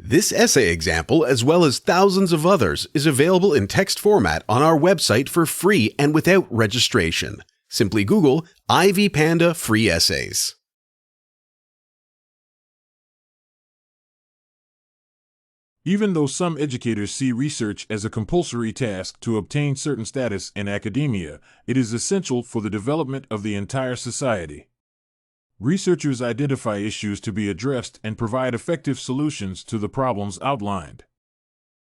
This essay example, as well as thousands of others, is available in text format on our website for free and without registration. Simply Google Ivy Panda Free Essays. Even though some educators see research as a compulsory task to obtain certain status in academia, it is essential for the development of the entire society. Researchers identify issues to be addressed and provide effective solutions to the problems outlined.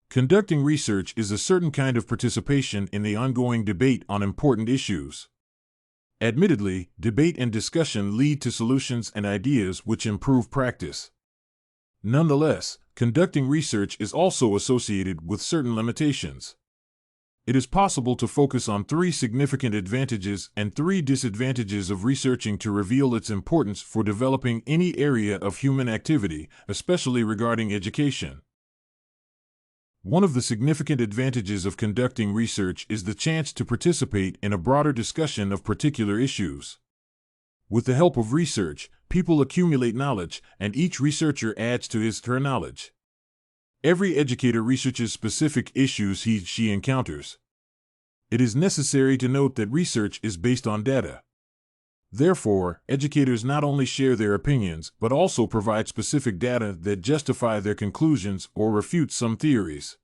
Conducting research is a certain kind of participation in the ongoing debate on important issues. Admittedly, debate and discussion lead to solutions and ideas which improve practice. Nonetheless, conducting research is also associated with certain limitations. It is possible to focus on 3 significant advantages and 3 disadvantages of researching to reveal its importance for developing any area of human activity, especially regarding education. One of the significant advantages of conducting research is the chance to participate in a broader discussion of particular issues. With the help of research, people accumulate knowledge, and each researcher adds to his/her knowledge. Every educator researches specific issues he/she encounters. It is necessary to note that research is based on data. Therefore, educators not only share their opinions, but also provide specific data that justify their conclusions or refute some theories.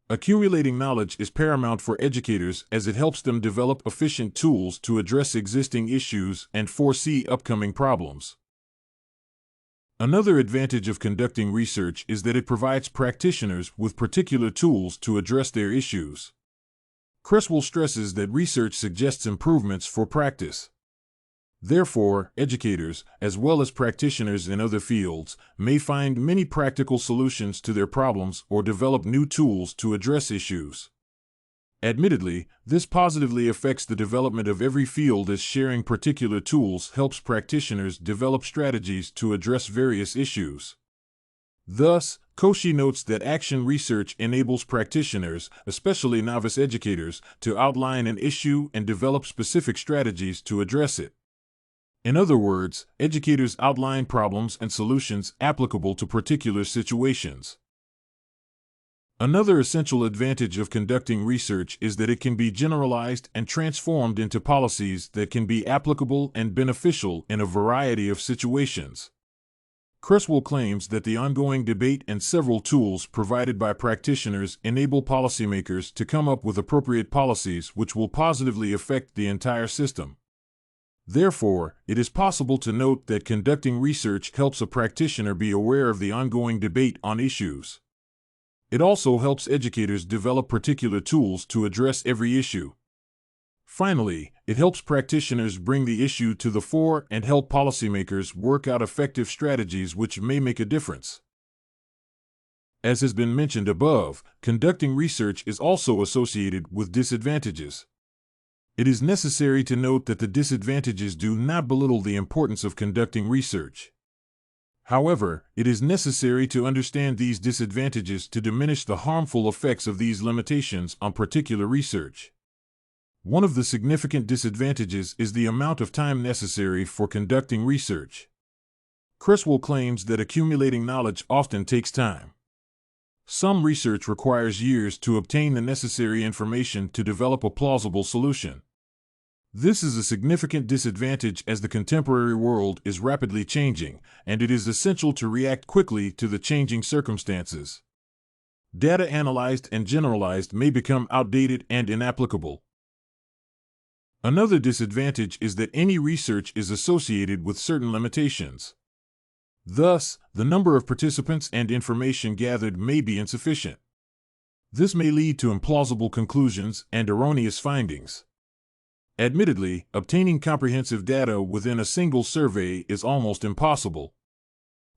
Accumulating knowledge is paramount for educators as it helps them develop efficient tools to address existing issues and foresee upcoming problems. Another advantage of conducting research is that it provides practitioners with particular tools to address their issues. Creswell stresses that research suggests improvements for practice. Therefore, educators, as well as practitioners in other fields, may find many practical solutions to their problems or develop new tools to address issues. Admittedly, this positively affects the development of every field as sharing particular tools helps practitioners develop strategies to address various issues. Thus, Koshy notes that action research enables practitioners, especially novice educators, to outline an issue and develop specific strategies to address it. In other words, educators outline problems and solutions applicable to particular situations. Another essential advantage of conducting research is that it can be generalized and transformed into policies that can be applicable and beneficial in a variety of situations. Creswell claims that the ongoing debate and several tools provided by practitioners enable policymakers to come up with appropriate policies which will positively affect the entire system. Therefore, it is possible to note that conducting research helps a practitioner be aware of the ongoing debate on issues. It also helps educators develop particular tools to address every issue. Finally, it helps practitioners bring the issue to the fore and help policymakers work out effective strategies which may make a difference. As has been mentioned above, conducting research is also associated with disadvantages. It is necessary to note that the disadvantages do not belittle the importance of conducting research. However, it is necessary to understand these disadvantages to diminish the harmful effects of these limitations on particular research. One of the significant disadvantages is the amount of time necessary for conducting research. Creswell claims that accumulating knowledge often takes time. Some research requires years to obtain the necessary information to develop a plausible solution. This is a significant disadvantage as the contemporary world is rapidly changing, and it is essential to react quickly to the changing circumstances. Data analyzed and generalized may become outdated and inapplicable. Another disadvantage is that any research is associated with certain limitations. Thus, the number of participants and information gathered may be insufficient. This may lead to implausible conclusions and erroneous findings. Admittedly, obtaining comprehensive data within a single survey is almost impossible.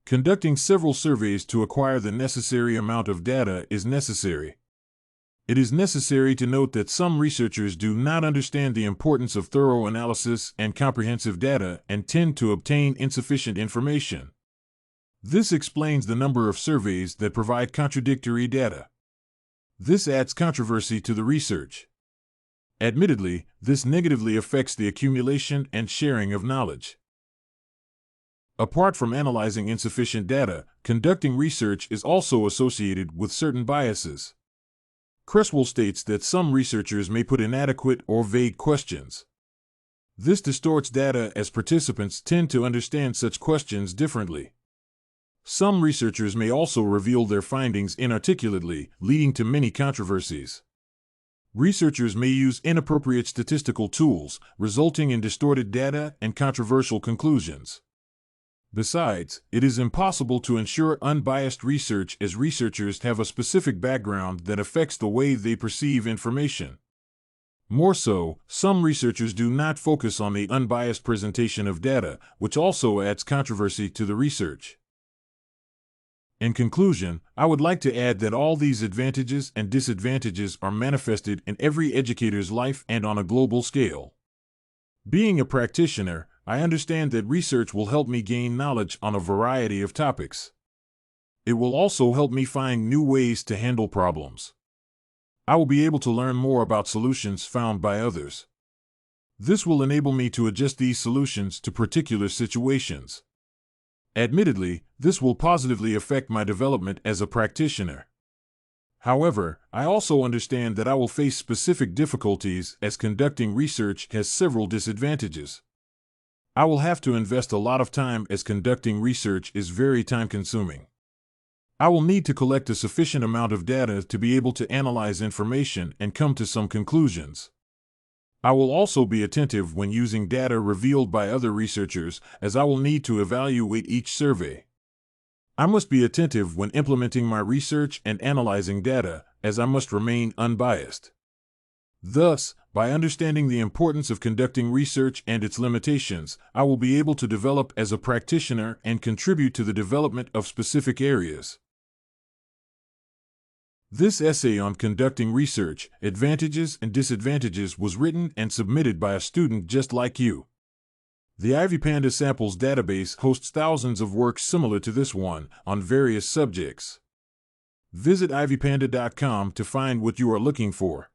Conducting several surveys to acquire the necessary amount of data is necessary. It is necessary to note that some researchers do not understand the importance of thorough analysis and comprehensive data and tend to obtain insufficient information. This explains the number of surveys that provide contradictory data. This adds controversy to the research. Admittedly, this negatively affects the accumulation and sharing of knowledge. Apart from analyzing insufficient data, conducting research is also associated with certain biases. Creswell states that some researchers may put inadequate or vague questions. This distorts data as participants tend to understand such questions differently. Some researchers may also reveal their findings inarticulately, leading to many controversies. Researchers may use inappropriate statistical tools, resulting in distorted data and controversial conclusions. Besides, it is impossible to ensure unbiased research as researchers have a specific background that affects the way they perceive information. More so, some researchers do not focus on the unbiased presentation of data, which also adds controversy to the research. In conclusion, I would like to add that all these advantages and disadvantages are manifested in every educator's life and on a global scale. Being a practitioner, I understand that research will help me gain knowledge on a variety of topics. It will also help me find new ways to handle problems. I will be able to learn more about solutions found by others. This will enable me to adjust these solutions to particular situations. Admittedly, this will positively affect my development as a practitioner. However, I also understand that I will face specific difficulties as conducting research has several disadvantages. I will have to invest a lot of time as conducting research is very time-consuming. I will need to collect a sufficient amount of data to be able to analyze information and come to some conclusions. I will also be attentive when using data revealed by other researchers, as I will need to evaluate each survey. I must be attentive when implementing my research and analyzing data, as I must remain unbiased. Thus, by understanding the importance of conducting research and its limitations, I will be able to develop as a practitioner and contribute to the development of specific areas. This essay on conducting research, advantages and disadvantages was written and submitted by a student just like you. The IvyPanda Samples database hosts thousands of works similar to this one on various subjects. Visit ivypanda.com to find what you are looking for.